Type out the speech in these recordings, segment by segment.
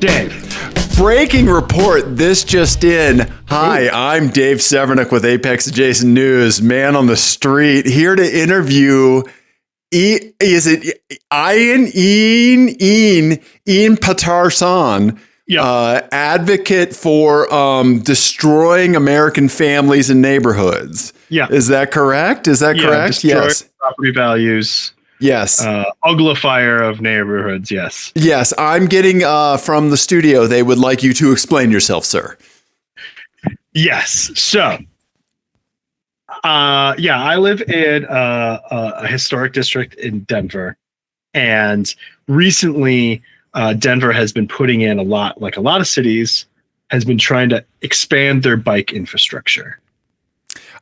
Dave. Breaking report. This just in. Hi, I'm Dave Severnick with apexadjacent news. Man on the street here to interview. Is it Ian Patar-San? Yep. Advocate for destroying American families and neighborhoods. Yeah. Is that correct? Yes. Property values. Yes. Uglifier of neighborhoods. Yes. Yes. I'm getting from the studio. They would like you to explain yourself, sir. Yes. So, I live in a historic district in Denver, and recently Denver has been putting in a lot of cities, has been trying to expand their bike infrastructure.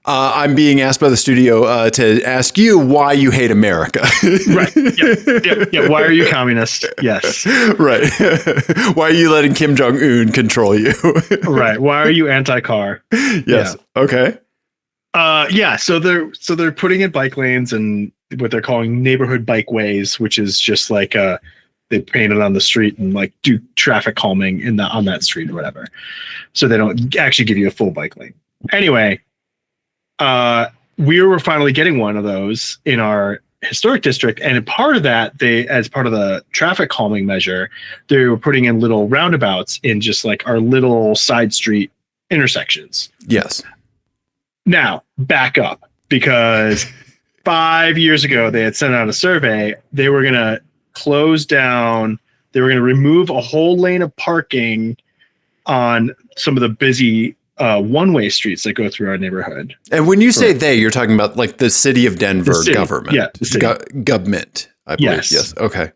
I'm being asked by the studio to ask you why you hate America. Right. Yeah. Why are you communist? Yes. Right. Why are you letting Kim Jong-un control you? Right. Why are you anti-car? Yes. Yeah. Okay. So they're putting in bike lanes and what they're calling neighborhood bike ways, which is just like they paint it on the street and like do traffic calming on that street or whatever. So they don't actually give you a full bike lane. Anyway, we were finally getting one of those in our historic district, and part of that, as part of the traffic calming measure, they were putting in little roundabouts in just like our little side street intersections. Yes. Now, back up, because 5 years ago, they had sent out a survey. They were going to close down, they were going to remove a whole lane of parking on some of the busy one-way streets that go through our neighborhood. And when you say they, you're talking about like the city of Denver government. Yeah, the city. Government, I believe. Yes. Okay.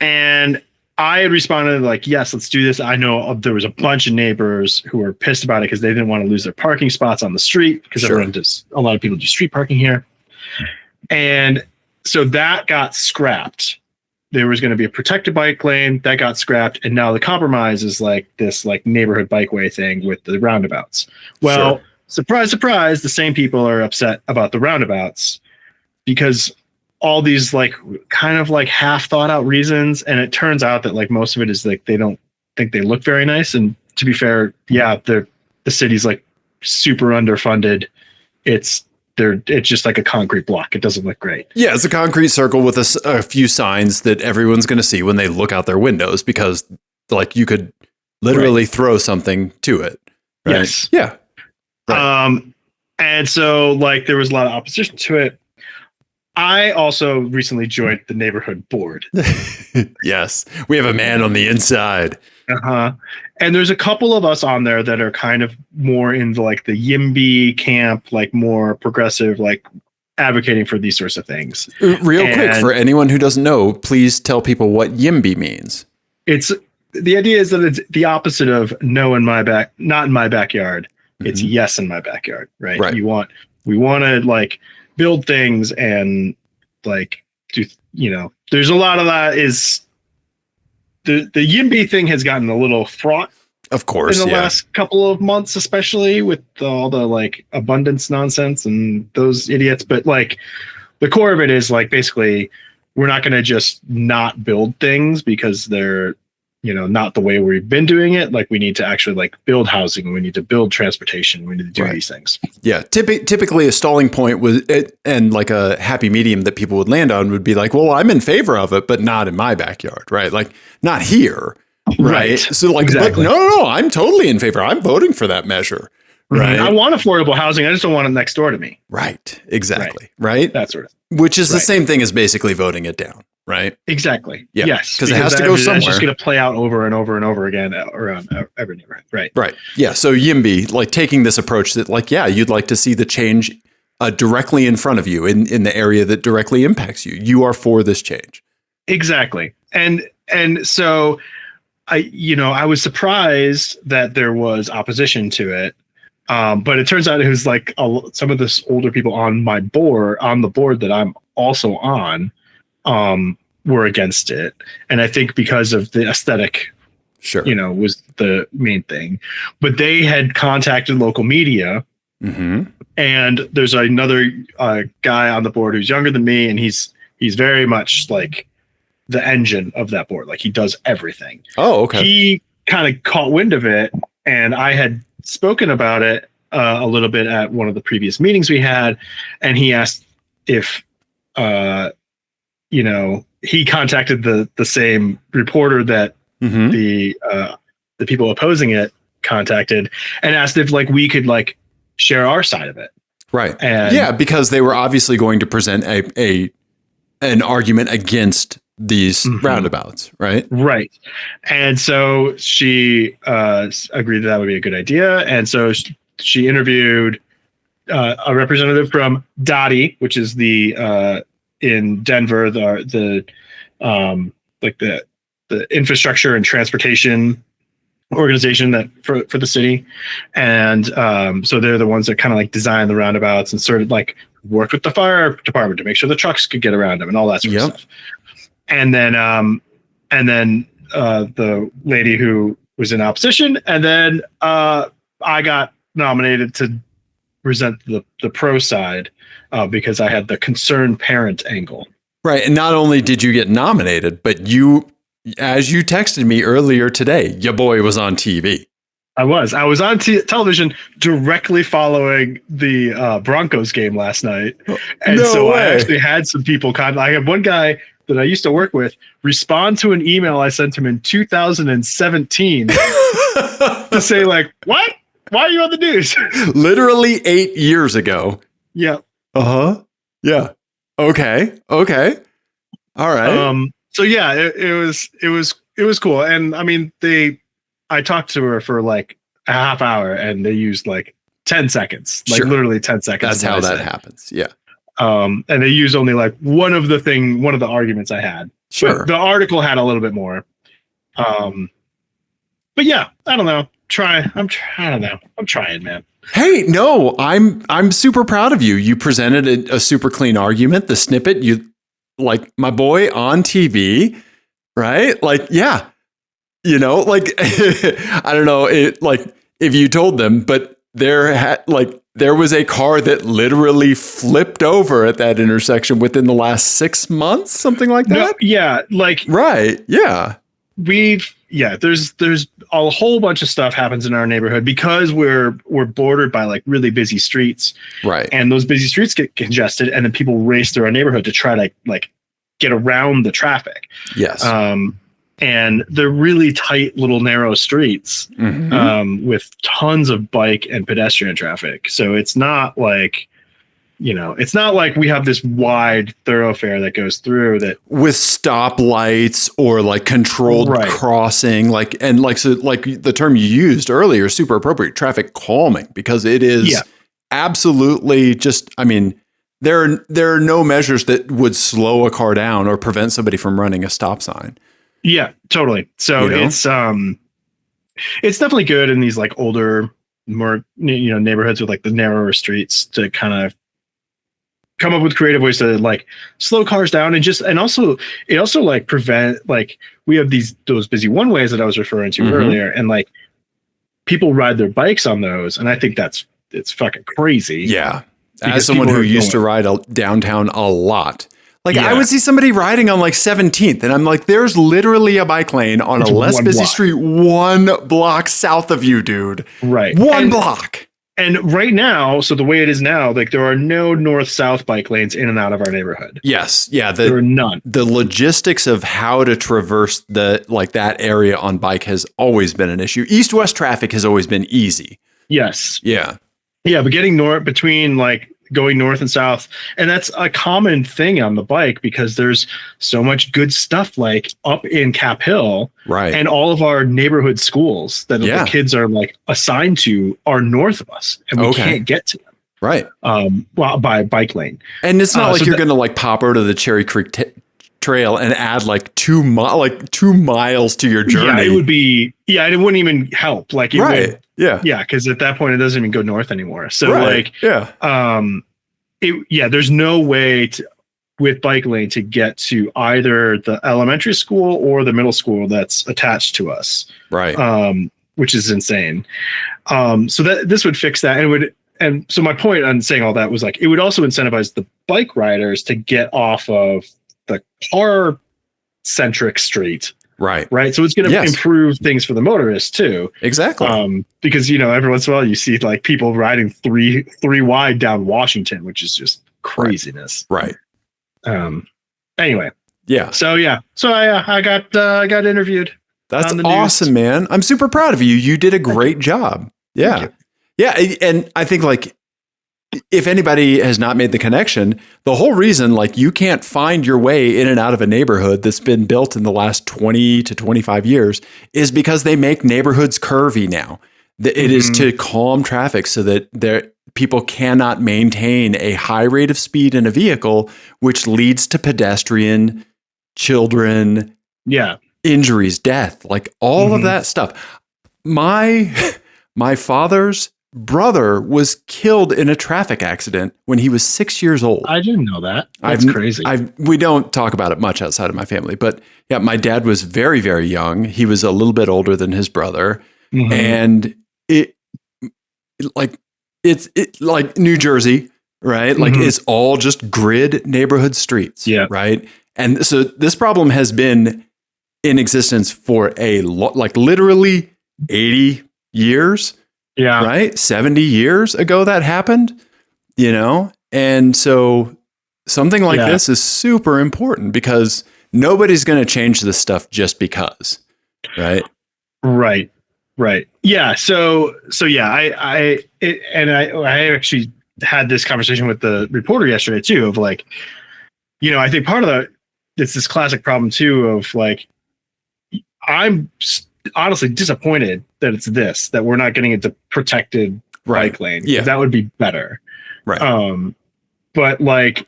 And I had responded like, yes, let's do this. I know there was a bunch of neighbors who were pissed about it because they didn't want to lose their parking spots on the street because a lot of people do street parking here. And so that got scrapped. There was going to be a protected bike lane that got scrapped. And now the compromise is like this like neighborhood bikeway thing with the roundabouts. Well, Surprise, surprise. The same people are upset about the roundabouts because all these like kind of like half thought out reasons. And it turns out that like most of it is like, they don't think they look very nice. And to be fair, the city's like super underfunded. It's just like a concrete block. It doesn't look great. Yeah, it's a concrete circle with a few signs that everyone's going to see when they look out their windows because like you could literally throw something to it. Right? Yes. Yeah. Right. And so like there was a lot of opposition to it. I also recently joined the neighborhood board. Yes, we have a man on the inside. And there's a couple of us on there that are kind of more into like the YIMBY camp, like more progressive, like advocating for these sorts of things. Quick, for anyone who doesn't know, please tell people what YIMBY means. The idea is that it's the opposite of not in my backyard. Mm-hmm. It's yes in my backyard, right? We want to like build things and like do, there's a lot of that is the YIMBY thing has gotten a little fraught. Of course. In the last couple of months, especially with all the like abundance nonsense and those idiots. But like the core of it is like, basically we're not going to just not build things because they're, not the way we've been doing it. Like we need to actually like build housing. We need to build transportation. We need to do these things. Yeah. Typically a stalling point was and like a happy medium that people would land on would be like, well, I'm in favor of it, but not in my backyard. Right. Like not here. Right. So like, exactly. But no, I'm totally in favor. I'm voting for that measure. Right. I want affordable housing. I just don't want it next door to me. Right. Exactly. Right. That sort of thing. Which is the same thing as basically voting it down. Right. Exactly. Yeah. Yes. Because it has to go somewhere. It's just going to play out over and over and over again around every neighborhood. Right. Right. Yeah. So YIMBY, like taking this approach that like, yeah, you'd like to see the change directly in front of you in the area that directly impacts you. You are for this change. Exactly. And so I was surprised that there was opposition to it. But it turns out it was like some of the older people on the board that I'm also on, were against it. And I think because of the aesthetic, was the main thing. But they had contacted local media. Mm-hmm. And there's another guy on the board who's younger than me, and he's very much like the engine of that board. Like he does everything. Oh, okay. kind of caught wind of it, and I had spoken about it a little bit at one of the previous meetings we had, and he asked if he contacted the same reporter that the people opposing it contacted, and asked if like we could like share our side of it. Right. And yeah, because they were obviously going to present an argument against these roundabouts, right? Right. And so she agreed that would be a good idea. And so she interviewed a representative from DOTI, which is the in Denver, the infrastructure and transportation organization that for the city. And so they're the ones that kind of like design the roundabouts and sort of like worked with the fire department to make sure the trucks could get around them and all that sort of stuff. And then the lady who was in opposition, and then I got nominated to present the pro side because I had the concerned parent angle. Right. And not only did you get nominated, but as you texted me earlier today, your boy was on TV. I was on television directly following the Broncos game last night. And I actually had some people I had one guy that I used to work with respond to an email I sent him in 2017 to say like, what? Why are you on the news? Literally 8 years ago. Yeah. Uh-huh. Yeah. Okay. All right. So yeah, it was cool. And I mean, I talked to her for like a half hour and they used like 10 seconds, like literally 10 seconds. That's how that happens. Yeah. And they used only like one of the arguments I had. Sure. But the article had a little bit more. But yeah, I don't know. I don't know. I'm trying, man. Hey, no, I'm super proud of you. You presented a super clean argument. The snippet, you like my boy on TV, right? Like, yeah, like I don't know, like if you told them, but there was a car that literally flipped over at that intersection within the last 6 months, something like that. No, yeah, like right, yeah. There's a whole bunch of stuff happens in our neighborhood because we're bordered by like really busy streets. Right. And those busy streets get congested and then people race through our neighborhood to try to like get around the traffic. Yes. And they're really tight little narrow streets with tons of bike and pedestrian traffic. So it's not like, it's not like we have this wide thoroughfare that goes through that with stoplights or like controlled crossing, like the term you used earlier, super appropriate, traffic calming, because it is absolutely just, I mean, there are no measures that would slow a car down or prevent somebody from running a stop sign. Yeah, totally. So it's definitely good in these like older, more, neighborhoods with like the narrower streets to kind of come up with creative ways to like slow cars down and also like prevent, like we have those busy one ways that I was referring to earlier, and like people ride their bikes on those. And I think it's fucking crazy. Yeah. As someone who used to ride downtown a lot, like I would see somebody riding on like 17th and I'm like, there's literally a bike lane on a less busy street, 1 block south of you, dude. Right. One block. And right now, so the way it is now, like there are no north-south bike lanes in and out of our neighborhood. Yes. Yeah. There are none. The logistics of how to traverse that area on bike has always been an issue. East-west traffic has always been easy. Yes. Yeah. Yeah. But getting between like going north and south, and that's a common thing on the bike because there's so much good stuff like up in Cap Hill, right? And all of our neighborhood schools that the kids are like assigned to are north of us, and we can't get to them, right? By bike lane. And it's not like you're going to like pop over to the Cherry Creek Trail and add like 2 miles to your journey. Yeah, it would be. Yeah, it wouldn't even help. Like it would. Yeah. Yeah. Because at that point, it doesn't even go north anymore. So there's no way with bike lane to get to either the elementary school or the middle school that's attached to us. Right. Which is insane. So that this would fix that. And so my point on saying all that was like, it would also incentivize the bike riders to get off of the car centric street Right. Right. So it's going to improve things for the motorists too. Exactly. Because, every once in a while you see like people riding three wide down Washington, which is just craziness. Right. Anyway. Yeah. So I got interviewed. That's awesome, man. I'm super proud of you. You did a great job. Yeah. Yeah. And I think like, if anybody has not made the connection, the whole reason like you can't find your way in and out of a neighborhood that's been built in the last 20 to 25 years is because they make neighborhoods curvy now. It is to calm traffic so that people cannot maintain a high rate of speed in a vehicle, which leads to pedestrian, children, injuries, death, like all of that stuff. My father's brother was killed in a traffic accident when he was 6 years old. I didn't know that. That's crazy. We don't talk about it much outside of my family, but yeah, my dad was very, very young. He was a little bit older than his brother. And it's like New Jersey, right? Like it's all just grid neighborhood streets, right? And so this problem has been in existence for like literally 80 years. Yeah. Right. 70 years ago that happened, and so something like this is super important because nobody's going to change this stuff just because. Right. Right. Yeah. So yeah, I actually had this conversation with the reporter yesterday too, of like, I think part of it's this classic problem too, of like, I'm honestly disappointed that we're not getting into protected bike lane. Yeah, that would be better. Right. But like,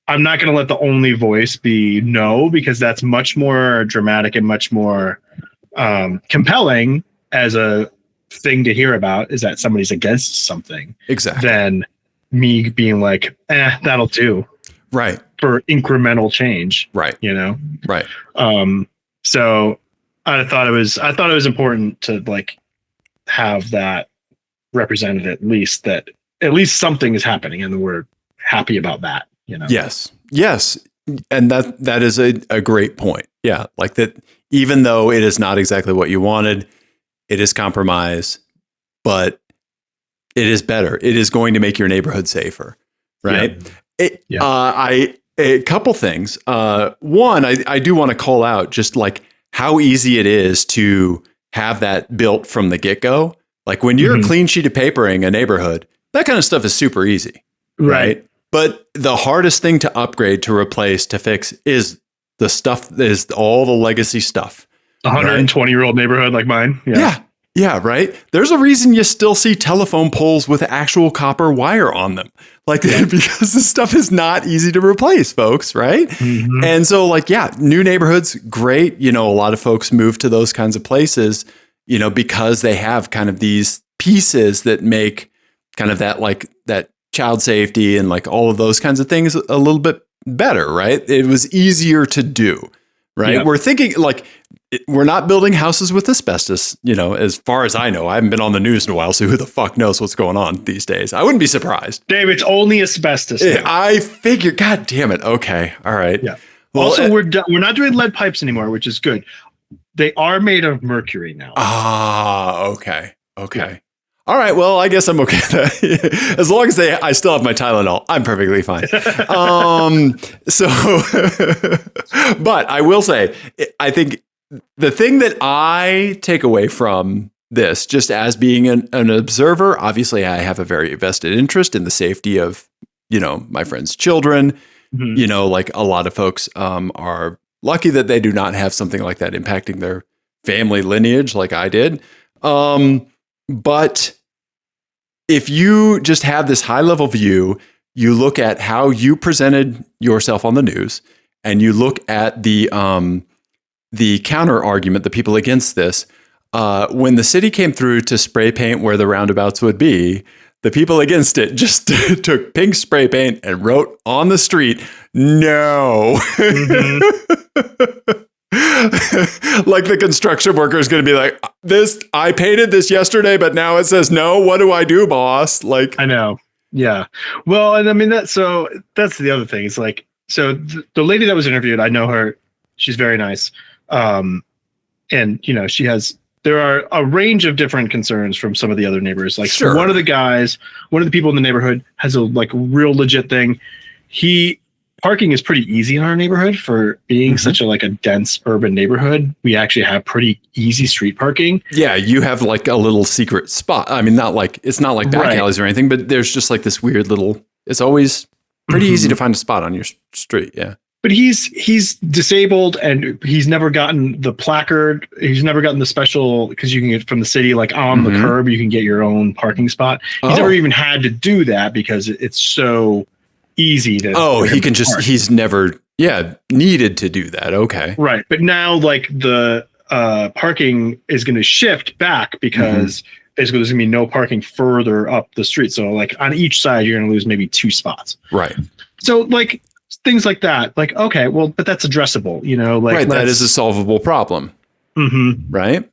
I'm not going to let the only voice be no, because that's much more dramatic and much more compelling as a thing to hear about, is that somebody's against something. Exactly. Than me being like, that'll do. Right. For incremental change. Right. Right. So I thought it was important to like have that represented, at least something is happening and we're happy about that, Yes. And that is a great point. Yeah. Like that, even though it is not exactly what you wanted, it is compromise, but it is better. It is going to make your neighborhood safer. Right. A couple things. One, I do want to call out just like how easy it is to have that built from the get-go. Like when you're a clean sheet of papering a neighborhood, that kind of stuff is super easy. Right. But the hardest thing to upgrade, to replace, to fix is all the legacy stuff. 120-year-old neighborhood like mine. Yeah, right. There's a reason you still see telephone poles with actual copper wire on them. Like, because this stuff is not easy to replace, folks, right? And so like, new neighborhoods, great. A lot of folks move to those kinds of places, because they have kind of these pieces that make kind of that, like that child safety and like all of those kinds of things a little bit better, right? It was easier to do, right? Yeah. We're thinking like, we're not building houses with asbestos, as far as I know. I haven't been on the news in a while, so who the fuck knows what's going on these days? I wouldn't be surprised. Dave, it's only asbestos. I figure, God damn it. Okay. All right. Yeah. Well, also, we're not doing lead pipes anymore, which is good. They are made of mercury now. Okay. Yeah. All right. Well, I guess I'm okay. As long as I still have my Tylenol, I'm perfectly fine. But I will say, I think the thing that I take away from this, just as being an observer, obviously I have a very vested interest in the safety of, my friends' children. Like a lot of folks are lucky that they do not have something like that impacting their family lineage like I did. But if you just have this high level view, you look at how you presented yourself on the news, and you look at the counter argument, the people against this, when the city came through to spray paint where the roundabouts would be, the people against it just took pink spray paint and wrote on the street, no. Like the construction worker is going to be like, I painted this yesterday, but now it says no. What do I do, boss? Like, I know. Yeah. Well, and I mean, that's the other thing. It's like, so the lady that was interviewed, I know her. She's very nice. And there are a range of different concerns from some of the other neighbors. Like Sure. one of the people in the neighborhood has a real legit thing. Parking is pretty easy in our neighborhood for being such a dense urban neighborhood. We actually have pretty easy street parking. Yeah, you have like a little secret spot. I mean, it's not like back alleys or anything, but there's just like this weird little. It's always pretty easy to find a spot on your street. Yeah. But he's disabled and he's never gotten the placard. He's never gotten the special, because you can get from the city, like on the curb, you can get your own parking spot. He's never even had to do that because it's so easy to. He's never needed to do that. Okay. Right. But now like the parking is going to shift back because basically there's going to be no parking further up the street. So like on each side, you're going to lose maybe 2 spots. Right. So like things like that, like, okay, well, but that's addressable, that is a solvable problem. Right.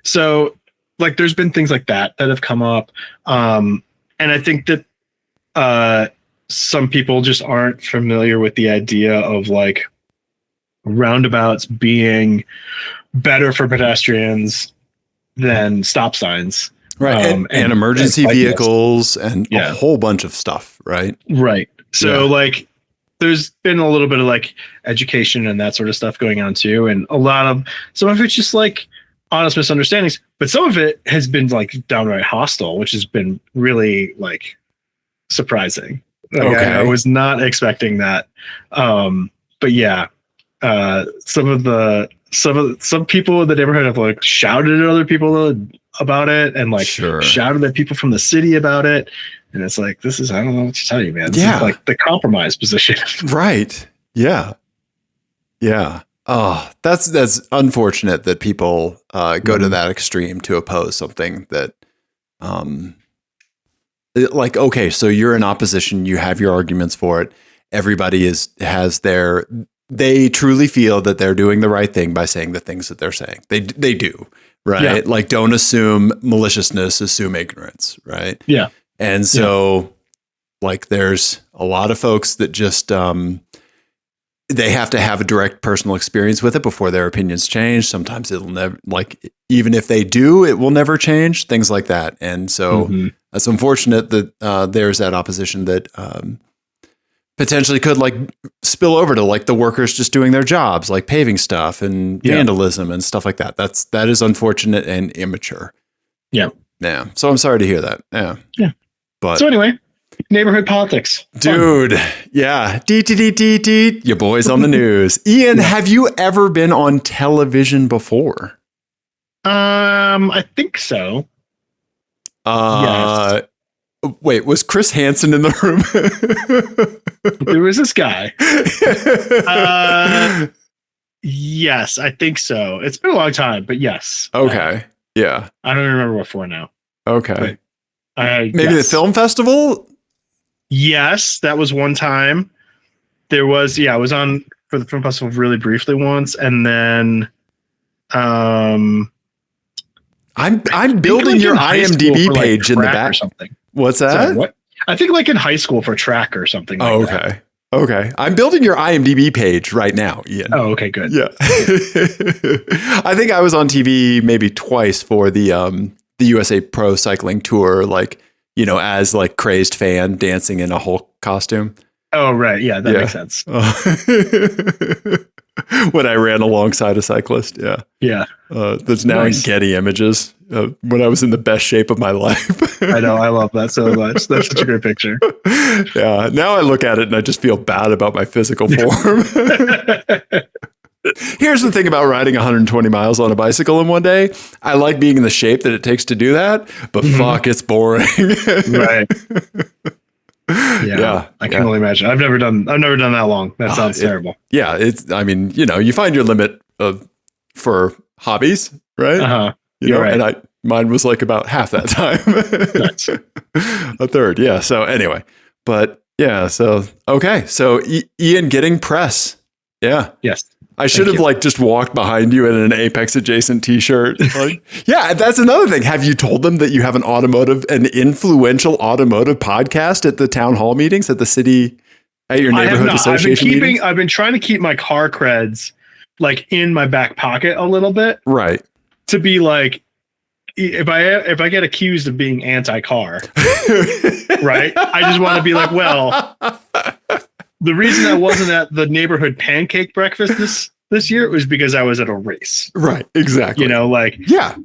So like, there's been things like that have come up. And I think that some people just aren't familiar with the idea of like roundabouts being better for pedestrians than stop signs. Right. And emergency vehicles and a whole bunch of stuff. Right. Right. So like, there's been a little bit of like education and that sort of stuff going on too. And some of it's just like honest misunderstandings, but some of it has been like downright hostile, which has been really like surprising. Like, I was not expecting that. But yeah, some people in the neighborhood have like shouted at other people about it and like shouted at people from the city about it. And it's like, I don't know what to tell you, man. This is like the compromise position. Right. Yeah. Yeah. Oh, that's unfortunate that people go to that extreme to oppose something that, so you're in opposition, you have your arguments for it. Everybody they truly feel that they're doing the right thing by saying the things that they're saying. They do, right? Yeah. Like, don't assume maliciousness, assume ignorance, right? Yeah. And so like there's a lot of folks that just they have to have a direct personal experience with it before their opinions change. Sometimes it'll never, like, even if they do, it will never change, things like that. And so that's unfortunate that there's that opposition that potentially could like spill over to like the workers just doing their jobs, like paving stuff and vandalism and stuff like that. That is unfortunate and immature. Yeah. Yeah. So I'm sorry to hear that. Yeah. Yeah. But so anyway, neighborhood politics. Dude. Fun. Yeah. Your boys on the news. Ian, have you ever been on television before? I think so. Yes. Wait, was Chris Hansen in the room? There was this guy. Yes, I think so. It's been a long time, but yes. Okay. Yeah. I don't remember what for now. Okay. Maybe the film festival? Yes, that was one time. There was, I was on for the film festival really briefly once, and then I'm building your IMDb page in the back or something. What's that? Sorry, what? I think like in high school for track or something like that. Okay. I'm building your IMDb page right now, Ian. Oh, okay, good. Yeah. I think I was on TV maybe twice for the USA Pro Cycling Tour, like, as like crazed fan dancing in a Hulk costume. Oh, right. Yeah, that makes sense. When I ran alongside a cyclist. Yeah. Yeah. That's now in Getty Images when I was in the best shape of my life. I know. I love that so much. That's such a great picture. Yeah. Now I look at it and I just feel bad about my physical form. Here's the thing about riding 120 miles on a bicycle in one day. I like being in the shape that it takes to do that, but fuck, it's boring. Right. Yeah. I can only imagine. I've never done that long. That sounds terrible. Yeah. You find your limit for hobbies, right? Uh-huh. You're right. And mine was like about half that time. Nice. A third. Yeah. So anyway, but yeah. So, okay. So Ian getting press. Yeah. Yes. I should have like just walked behind you in an Apex adjacent t-shirt. Like, yeah, that's another thing. Have you told them that you have an influential automotive podcast at the town hall meetings at the city, at your neighborhood association meetings? I've been trying to keep my car creds like in my back pocket a little bit Right. to be like, if I get accused of being anti-car, right? I just want to be like, well, the reason I wasn't at the neighborhood pancake breakfast this year was because I was at a race. Right. Exactly. You know, like, yeah.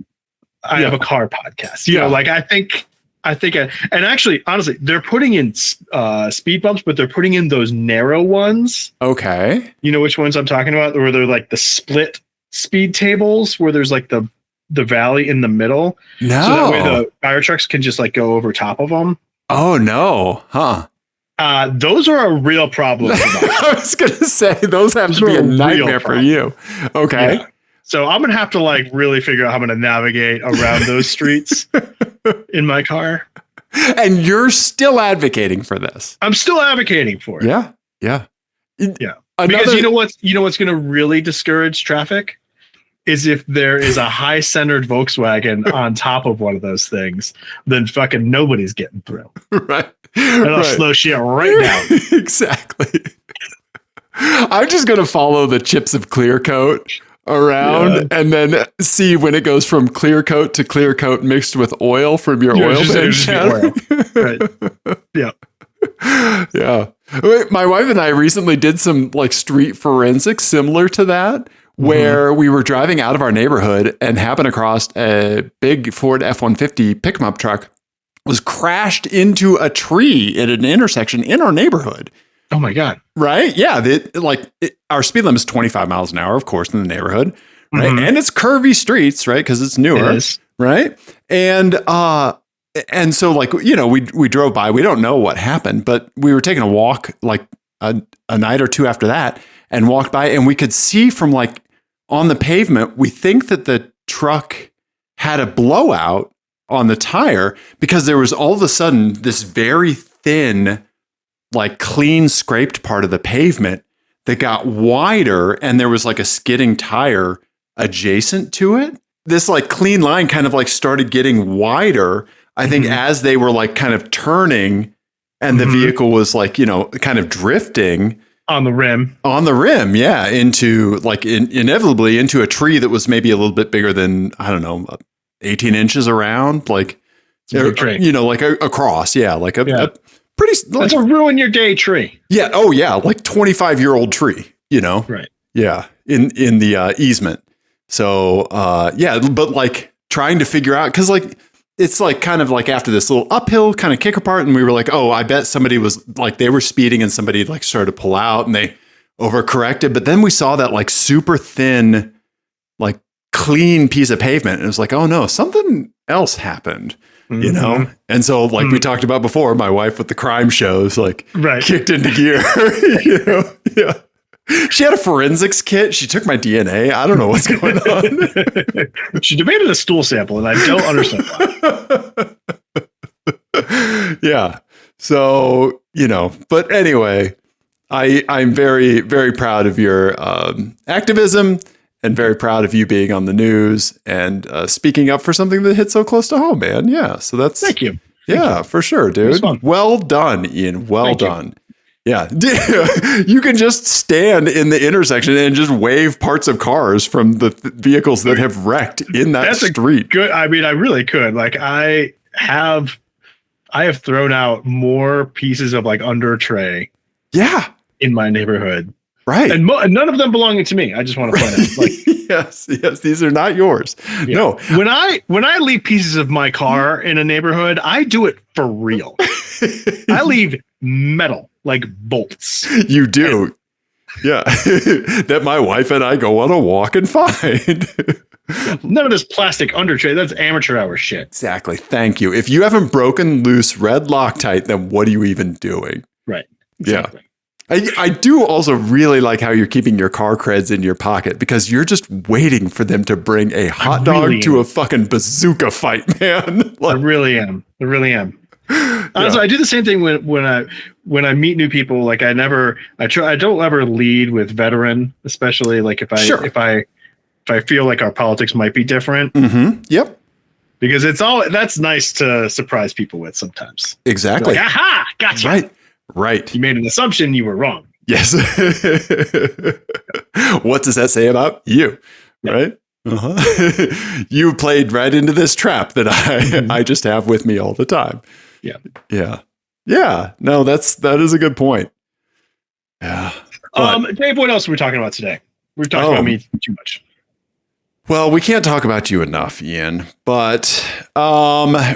I have a car podcast. You know, like I think, and actually, honestly, they're putting in speed bumps, but they're putting in those narrow ones. Okay. You know which ones I'm talking about? Where they're like the split speed tables, where there's like the valley in the middle. No. So that way the fire trucks can just like go over top of them. Oh no. Huh. Those are a real problem. I was going to say, those have to be a nightmare for you. Okay. Yeah. So I'm going to have to like really figure out how I'm going to navigate around those streets in my car. And you're still advocating for this. I'm still advocating for it. Yeah. Yeah. Yeah. Because you know what's going to really discourage traffic is if there is a high-centered Volkswagen on top of one of those things, then fucking nobody's getting through. Right. That'll slow shit right down. Exactly. I'm just going to follow the chips of clear coat around and then see when it goes from clear coat to clear coat mixed with oil from your oil bench. Right. Yeah. Yeah. Wait, my wife and I recently did some like street forensics similar to that, where we were driving out of our neighborhood and happened across a big Ford F-150 pickup truck was crashed into a tree at an intersection in our neighborhood. Oh my God. Right? Yeah. Our speed limit is 25 miles an hour, of course, in the neighborhood. Right. And it's curvy streets, right? Because it's newer. It is. Right. And so like, you know, we drove by, we don't know what happened, but we were taking a walk like a night or two after that and walked by and we could see from like on the pavement, we think that the truck had a blowout on the tire because there was all of a sudden this very thin, like clean scraped part of the pavement that got wider and there was like a skidding tire adjacent to it. This like clean line kind of like started getting wider, I think, as they were like kind of turning and the vehicle was like, you know, kind of drifting on the rim. Yeah. Into like inevitably into a tree that was maybe a little bit bigger than, I don't know, 18 inches around, like, you know, like a cross. Yeah. Like a pretty, like, that's a ruin your day tree. Yeah. Oh yeah. Like 25-year-old tree, you know? Right. Yeah. In the easement. So, yeah, but like trying to figure out, cause like, it's like kind of like after this little uphill kind of kicker part. And we were like, oh, I bet somebody was like, they were speeding and somebody like started to pull out and they overcorrected. But then we saw that like super thin, like clean piece of pavement. And it was like, oh no, something else happened, you know? And so like we talked about before, my wife with the crime shows, like kicked into gear, you know? Yeah. She had a forensics kit. She took my DNA. I don't know what's going on. She demanded a stool sample, and I don't understand why. Yeah. So, you know, but anyway, I'm very, very proud of your activism and very proud of you being on the news and speaking up for something that hit so close to home, man. Yeah. So that's... Thank you. Yeah, for sure, dude. Well done, Ian. Well done. Yeah, you can just stand in the intersection and just wave parts of cars from the vehicles that have wrecked in that street. Good. I mean, I really could. Like, I have thrown out more pieces of like under tray. Yeah, in my neighborhood. Right, and none of them belonging to me. I just want to point out. Like, yes, these are not yours. Yeah. No, when I leave pieces of my car in a neighborhood, I do it for real. I leave metal. Like bolts. You do. Yeah. That my wife and I go on a walk and find. None of this plastic under tray. That's amateur hour shit. Exactly. Thank you. If you haven't broken loose red Loctite, then what are you even doing? Right. Exactly. Yeah. I do also really like how you're keeping your car creds in your pocket because you're just waiting for them to bring a hot dog to a fucking bazooka fight, man. Like, I really am. Also, I do the same thing when I meet new people. Like I don't ever lead with veteran, especially like if I feel like our politics might be different. Yep. Because that's nice to surprise people with sometimes. Exactly. Like, aha, gotcha. Right. You made an assumption, you were wrong. Yes. What does that say about you? Right? Uh-huh. You played right into this trap that I just have with me all the time. Yeah. Yeah. Yeah. No, that is a good point. Yeah. Dave, what else are we talking about today? We've talked about me too much. Well, we can't talk about you enough, Ian, but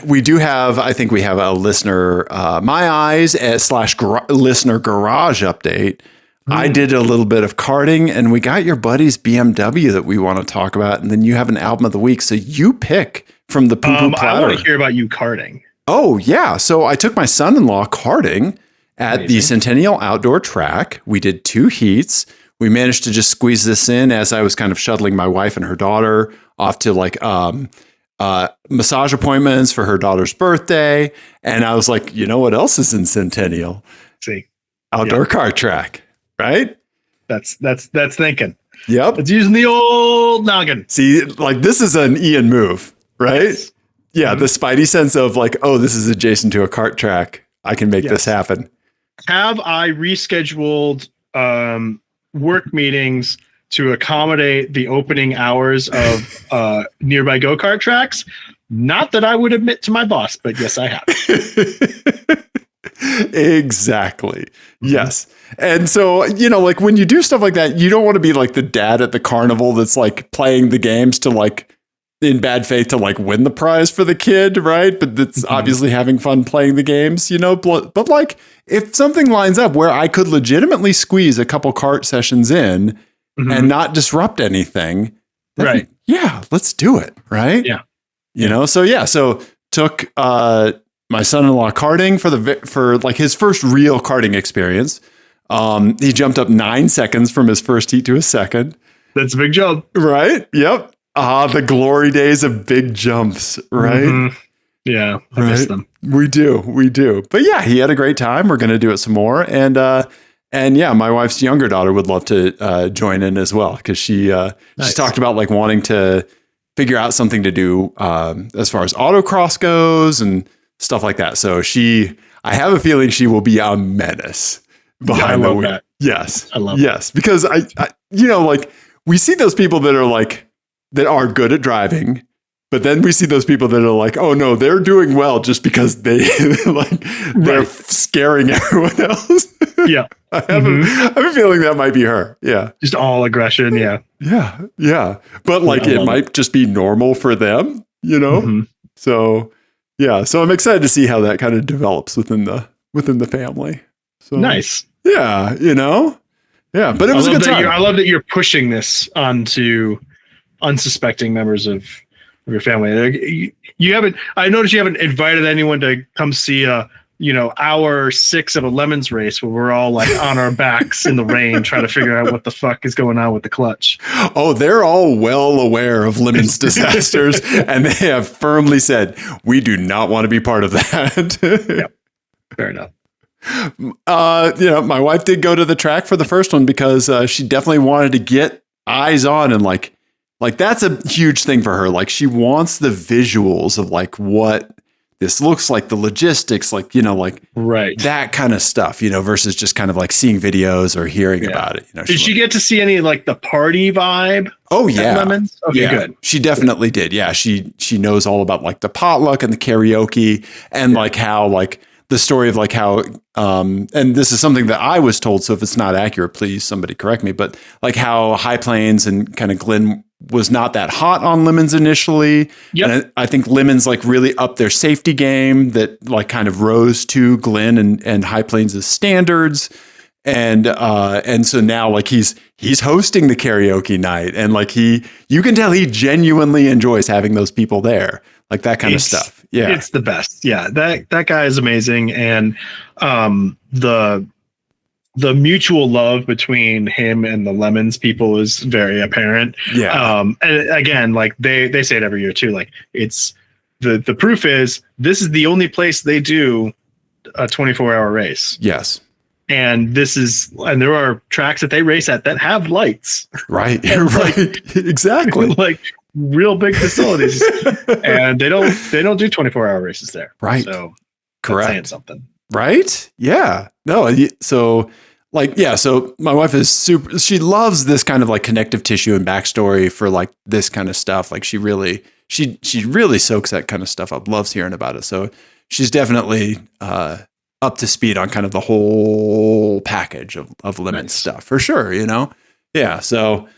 we do have, I think we have a listener, My Eyes / listener garage update. I did a little bit of karting, and we got your buddy's BMW that we want to talk about, and then you have an album of the week. So you pick from the poo-poo platter. I want to hear about you karting. Oh, yeah. So I took my son-in-law karting at the Centennial Outdoor Track. We did 2 heats. We managed to just squeeze this in as I was kind of shuttling my wife and her daughter off to like massage appointments for her daughter's birthday. And I was like, you know what else is in Centennial? Outdoor kart track, right? That's thinking. Yep. It's using the old noggin. See, like this is an Ian move, right? Yes. Yeah, the spidey sense of like, oh, this is adjacent to a kart track. I can make this happen. Have I rescheduled work meetings to accommodate the opening hours of nearby go-kart tracks? Not that I would admit to my boss, but yes, I have. Exactly. Yes. And so, like when you do stuff like that, you don't want to be like the dad at the carnival that's like playing the games to like in bad faith to like win the prize for the kid, right? But that's obviously having fun playing the games, but like if something lines up where I could legitimately squeeze a couple kart sessions in and not disrupt anything, right? Yeah, let's do it, right? Yeah. So took my son-in-law karting for like his first real karting experience. He jumped up 9 seconds from his first heat to his second. That's a big jump. Right? Yep. The glory days of big jumps, right? Yeah, I miss them. We do. But yeah, he had a great time. We're going to do it some more. And yeah, my wife's younger daughter would love to join in as well because she talked about like wanting to figure out something to do as far as autocross goes and stuff like that. So I have a feeling she will be a menace behind the wheel. Yes. I love it. Because I like we see those people that are like, that are good at driving, but then we see those people that are like, oh no, they're doing well just because they're scaring everyone else. Yeah. I have a feeling that might be her. Yeah. Just all aggression. Yeah. Yeah. But like it might just be normal for them, So yeah. So I'm excited to see how that kind of develops within the family. So nice. Yeah. Yeah. But it was a good time. I love that you're pushing this onto unsuspecting members of your family. I noticed you haven't invited anyone to come see hour 6 of a Lemons race where we're all like on our backs in the rain trying to figure out what the fuck is going on with the clutch. Oh, they're all well aware of Lemons disasters and they have firmly said, we do not want to be part of that. Yep. Fair enough. My wife did go to the track for the first one because she definitely wanted to get eyes on and like that's a huge thing for her. Like she wants the visuals of like what this looks like, the logistics, like, right. That kind of stuff, versus just kind of like seeing videos or hearing about it. Did she get to see any like the party vibe? Oh yeah. Lemons? Okay, good. She definitely did. Yeah. She knows all about like the potluck and the karaoke and like how like the story of like how, and this is something that I was told. So if it's not accurate, please somebody correct me, but like how High Plains and kind of Glen was not that hot on Lemons initially. Yep. And I think Lemons like really upped their safety game that like kind of rose to Glen and High Plains' standards. And so now like he's hosting the karaoke night and like you can tell he genuinely enjoys having those people there, like that kind of stuff. Yeah. It's the best. Yeah. That guy is amazing. And the mutual love between him and the Lemons people is very apparent. Yeah. And again, like they say it every year too. Like it's the proof is this is the only place they do a 24-hour race. Yes. And there are tracks that they race at that have lights. Right. Right. Exactly. Like real big facilities. And they don't do 24-hour races there. Right. So correct. That's saying something. Right? Yeah. No. So like, yeah, so my wife is she loves this kind of like connective tissue and backstory for like this kind of stuff. Like she really soaks that kind of stuff up, loves hearing about it. So she's definitely up to speed on kind of the whole package of lemon stuff for sure, you know? Yeah. So,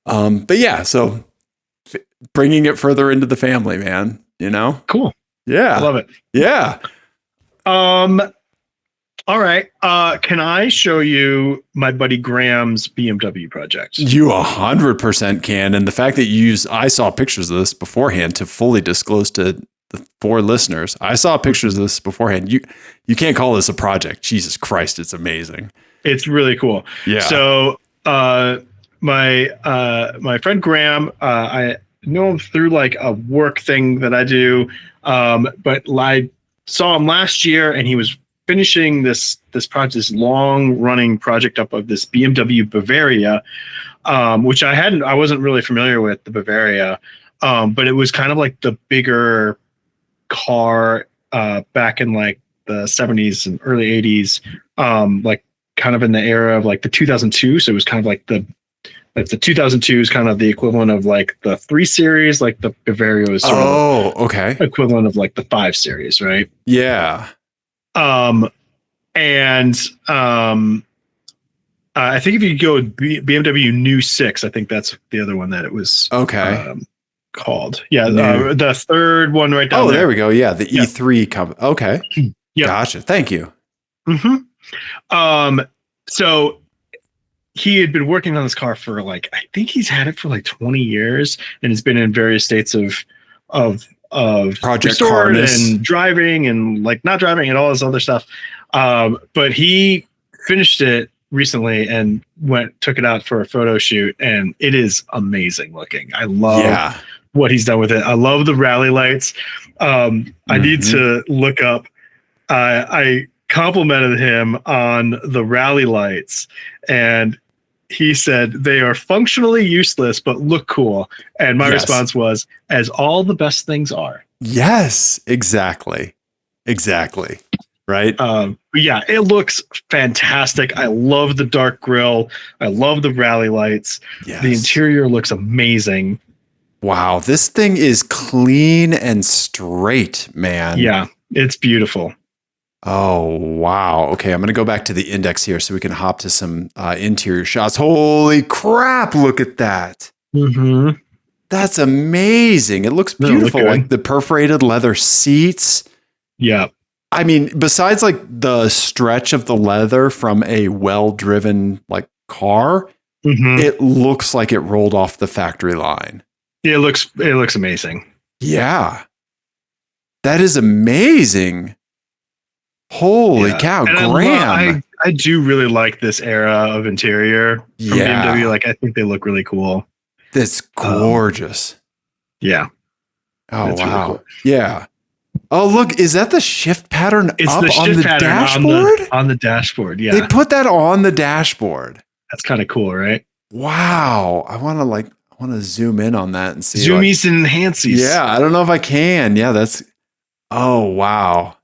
but yeah, so bringing it further into the family, man, you know? Cool. Yeah. I love it. Yeah. All right. Can I show you my buddy Graham's BMW project? You 100% can. And the fact that I saw pictures of this beforehand to fully disclose to the 4 listeners. I saw pictures of this beforehand. You can't call this a project. Jesus Christ. It's amazing. It's really cool. Yeah. So, my friend Graham, I know him through like a work thing that I do. But I saw him last year and he was finishing this project, this long running project up of this BMW Bavaria, which I wasn't really familiar with the Bavaria, but it was kind of like the bigger car back in like the 70s and early 80s, like kind of in the era of like the 2002. So it was kind of like the 2002 is kind of the equivalent of like the 3 Series, like the Bavaria was sort of okay, equivalent of like the 5 Series, right? Yeah. I think if you go with BMW New 6, I think that's the other one that it was called. Yeah, the third one right down there. There we go. Yeah, the E3 Okay. Yeah. Gotcha. Thank you. Mm-hmm. So he had been working on this car for like, I think he's had it for like 20 years and it's been in various states of project harness and driving and like not driving and all this other stuff. But he finished it recently and took it out for a photo shoot and it is amazing looking. I love what he's done with it. I love the rally lights. I need to look up, I complimented him on the rally lights and he said they are functionally useless, but look cool. And my response was, as all the best things are. Yes, exactly. Exactly. Right. Yeah, it looks fantastic. I love the dark grille. I love the rally lights. Yes. The interior looks amazing. Wow. This thing is clean and straight, man. Yeah, it's beautiful. Oh, wow. Okay, I'm going to go back to the index here so we can hop to some interior shots. Holy crap, look at that. Mm-hmm. That's amazing. It looks beautiful. Like the perforated leather seats. Yeah. I mean, besides like the stretch of the leather from a well-driven like car, it looks like it rolled off the factory line. It looks amazing. Yeah. That is amazing. Holy cow, and Graham. I do really like this era of interior from BMW. Like, I think they look really cool. That's gorgeous. Yeah. Oh, that's wow. Really cool. Yeah. Oh, look, is that the shift pattern it's up the shift on the pattern dashboard? On the dashboard, yeah. They put that on the dashboard. That's kind of cool, right? Wow. I want to zoom in on that and see. Zoomies and enhances. Yeah, I don't know if I can. Yeah, oh, wow.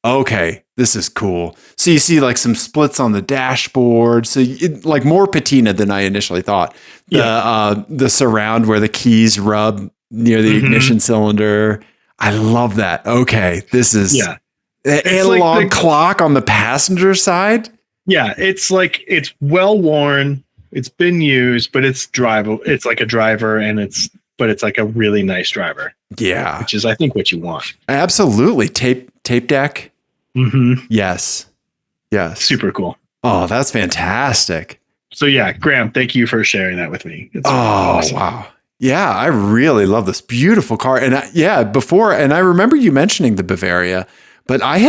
Okay, this is cool. So you see like some splits on the dashboard. So like more patina than I initially thought. The surround where the keys rub near the ignition cylinder. I love that. Okay, this is the analog clock on the passenger side. Yeah, it's like it's well worn. It's been used, but it's drivable. It's like a driver, but it's like a really nice driver. Yeah, which is I think what you want. Absolutely, tape deck. Yes. Super cool. Oh, that's fantastic. So yeah, Graham, thank you for sharing that with me. It's awesome. Wow. Yeah, I really love this beautiful car. And I remember you mentioning the Bavaria, but I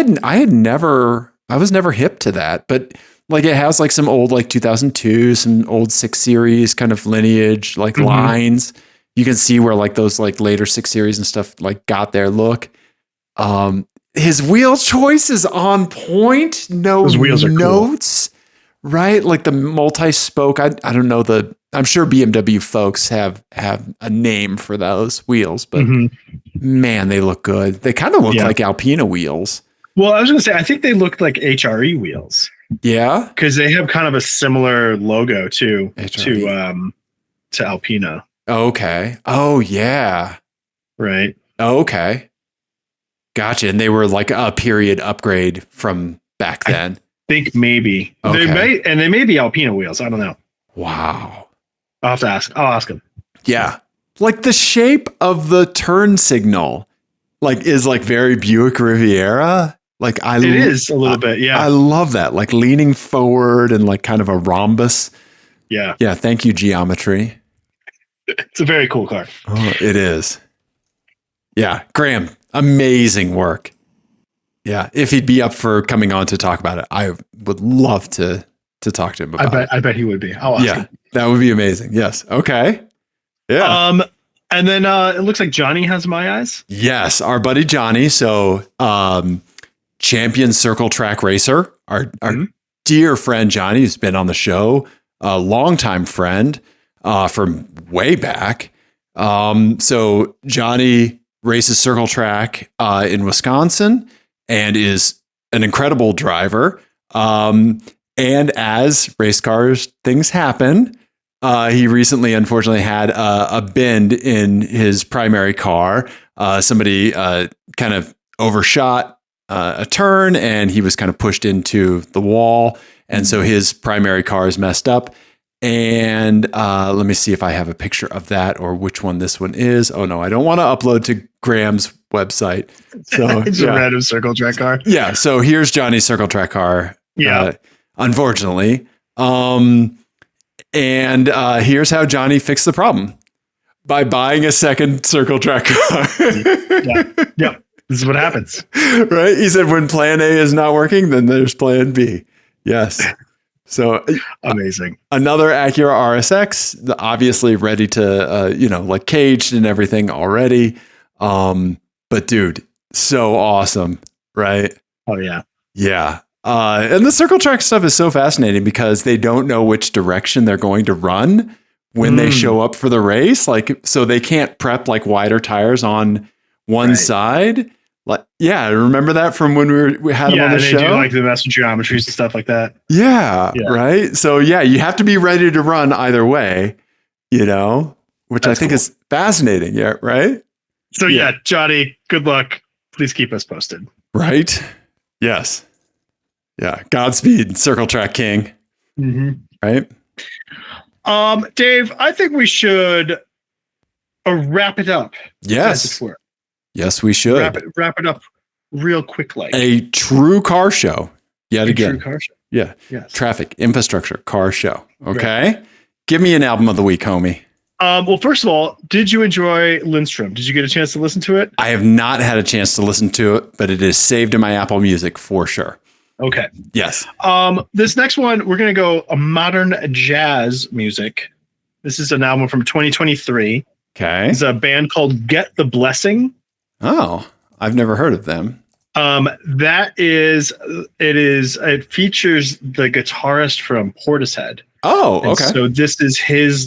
was never hip to that. But like it has like some old like 2002, some old 6 Series kind of lineage, like lines. You can see where like those like later 6 Series and stuff like got their look. His wheel choice is on point. Those wheels are notes, cool. Right? Like the multi-spoke. I don't know I'm sure BMW folks have a name for those wheels, but man, they look good. They kind of look like Alpina wheels. Well, I was going to say, I think they look like HRE wheels. Yeah. Because they have kind of a similar logo to HRV. Alpina. Okay. Oh yeah. Right. Okay. Gotcha. And they were like a period upgrade from back then. I think maybe Okay. they may be Alpina wheels. I don't know. Wow. I'll have to ask. I'll ask him. Yeah. Like the shape of the turn signal, like is like very Buick Riviera. Like It is a little bit. Yeah. I love that. Like leaning forward and like kind of a rhombus. Yeah. Yeah. Thank you, geometry. It's a very cool car. Oh, it is. Yeah. Graham, amazing work. Yeah. If he'd be up for coming on to talk about it, I would love to talk to him about it. I bet he would be. I'll ask him. That would be amazing. Yes. Okay. Yeah. And then it looks like Johnny has my eyes. Yes, our buddy Johnny. So, champion circle track racer, our dear friend Johnny, who's been on the show, a longtime friend from way back. So Johnny races circle track in Wisconsin and is an incredible driver. And as race cars things happen, he recently, unfortunately, had a bend in his primary car. Somebody kind of overshot a turn, and he was kind of pushed into the wall. And so his primary car is messed up. And let me see if I have a picture of that or which one this one is. Oh, no, I don't want to upload to Graham's website. So it's a random circle track car. Yeah. So here's Johnny's circle track car. Yeah. Unfortunately. And here's how Johnny fixed the problem by buying a second circle track car. Yeah. This is what happens. Right? He said when plan A is not working, then there's plan B. Yes. So amazing. Another Acura RSX, obviously ready to, like caged and everything already. But dude, so awesome. Right? Oh, yeah. Yeah. And the circle track stuff is so fascinating because they don't know which direction they're going to run when they show up for the race. Like, so they can't prep like wider tires on one side. Like, yeah, remember that from when we had them on the show? Yeah, they do like the mess with geometries and stuff like that. Yeah, right. So yeah, you have to be ready to run either way, which I think is fascinating. Yeah, right. So yeah, Johnny, good luck. Please keep us posted. Right. Yes. Yeah. Godspeed, circle track king. Mm-hmm. Right. Dave, I think we should wrap it up. Yes. Yes, we should. Wrap it up real quick. Like a true car show. Yet again. True car show. Yeah. Yes. Traffic, infrastructure, car show. Okay. Right. Give me an album of the week, homie. Well, first of all, did you enjoy Lindstrom? Did you get a chance to listen to it? I have not had a chance to listen to it, but it is saved in my Apple Music for sure. Okay. Yes. This next one, we're going to go a modern jazz music. This is an album from 2023. Okay. It's a band called Get the Blessing. Oh, I've never heard of them. It features the guitarist from Portishead. Oh, okay. And so this is his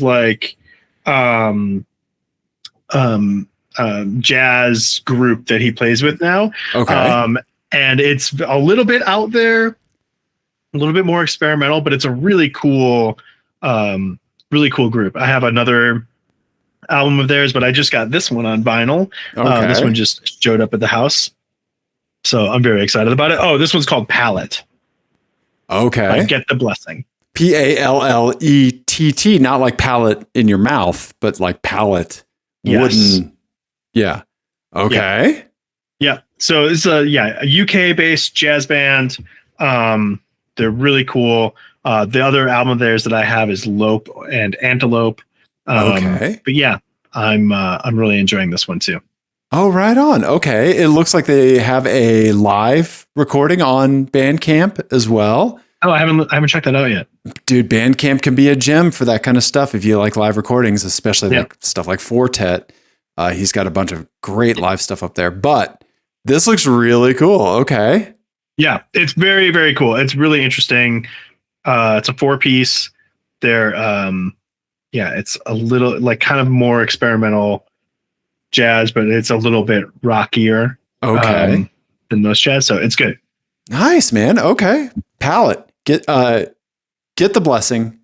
jazz group that he plays with now. Okay. And it's a little bit out there, a little bit more experimental, but it's a really cool group. I have another album of theirs, but I just got this one on vinyl. Okay. This one just showed up at the house. So I'm very excited about it. Oh, this one's called Pallett. Okay. Get the Blessing. Pallett, not like pallet in your mouth, but like pallet. Yes. Wooden. Yeah. Okay. Yeah. So it's a UK based jazz band. They're really cool. The other album of theirs that I have is Lope and Antelope. Okay. But yeah, I'm really enjoying this one too. Oh, right on. Okay. It looks like they have a live recording on Bandcamp as well. Oh, I haven't checked that out yet. Dude, Bandcamp can be a gem for that kind of stuff if you like live recordings, especially like stuff like Fortet. He's got a bunch of great live stuff up there, but this looks really cool. Okay. Yeah, it's very, very cool. It's really interesting. It's a 4-piece. They're it's a little like kind of more experimental jazz, but it's a little bit rockier than most jazz. So it's good. Nice, man. Okay. Pallett. get the blessing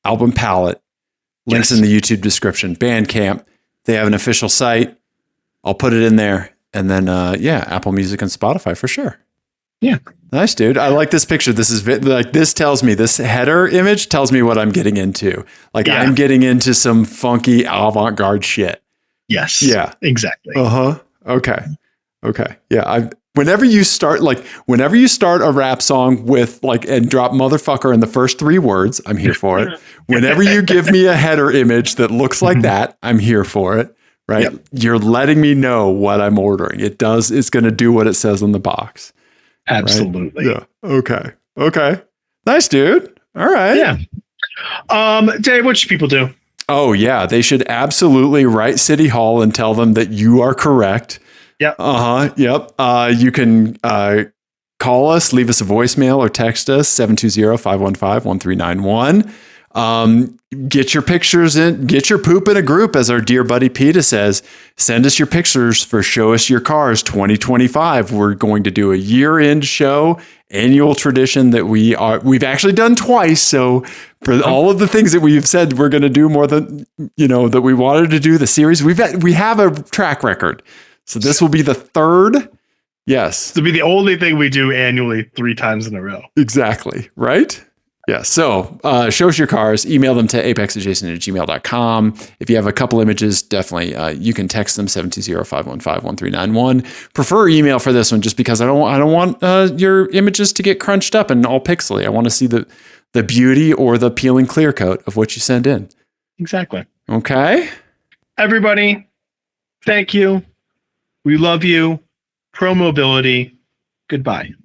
album Pallett. Links in the YouTube description. Bandcamp. They have an official site. I'll put it in there. And then, Apple Music and Spotify for sure. Yeah. Nice, dude. I like this picture. This is this tells me, this header image tells me what I'm getting into. I'm getting into some funky avant-garde shit. Yes. Yeah. Exactly. Okay. Yeah. Whenever you start a rap song with and drop motherfucker in the first 3 words, I'm here for it. Whenever you give me a header image that looks like that, I'm here for it. Right. Yep. You're letting me know what I'm ordering. It's going to do what it says on the box. Absolutely. Right? Yeah. Okay. Nice, dude. All right. Yeah. Dave, what should people do? Oh yeah. They should absolutely write City Hall and tell them that you are correct. Yep. Yep. You can call us, leave us a voicemail, or text us 720-515-1391. Get your pictures in, get your poop in a group, as our dear buddy PETA says. Send us your pictures for Show Us Your Cars 2025. We're going to do a year-end show, annual tradition that we've actually done twice. So for all of the things that we've said we're going to do more than, that we wanted to do, the series, we have a track record. So this will be the 3rd. Yes. This will be the only thing we do annually 3 times in a row. Exactly. Right? Yeah. So show us your cars, email them to apexadjacent@gmail.com. If you have a couple images, definitely you can text them 720-515-1391. Prefer email for this one, just because I don't want your images to get crunched up and all pixely. I want to see the beauty or the peeling clear coat of what you send in. Exactly. Okay. Everybody, thank you. We love you. Pro mobility. Goodbye.